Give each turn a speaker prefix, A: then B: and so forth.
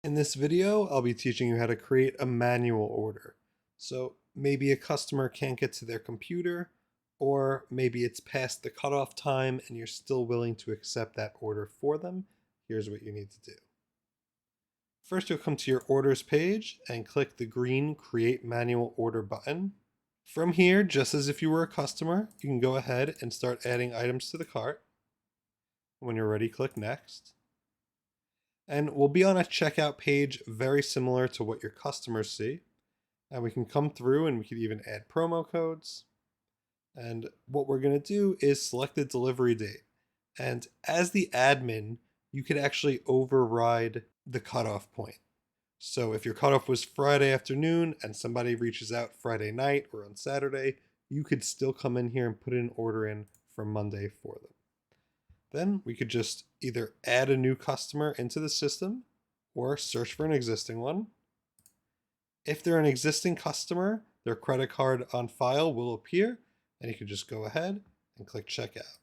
A: In this video, I'll be teaching you how to create a manual order. So maybe a customer can't get to their computer, or maybe it's past the cutoff time and you're still willing to accept that order for them. Here's what you need to do. First, you'll come to your orders page and click the green Create Manual Order button. From here, just as if you were a customer, you can go ahead and start adding items to the cart. When you're ready, click Next. And we'll be on a checkout page very similar to what your customers see. And we can come through and we can even add promo codes. And what we're going to do is select the delivery date. And as the admin, you could actually override the cutoff point. So if your cutoff was Friday afternoon and somebody reaches out Friday night or on Saturday, you could still come in here and put an order in for Monday for them. Then we could just either add a new customer into the system or search for an existing one. If they're an existing customer, their credit card on file will appear, and you can just go ahead and click checkout.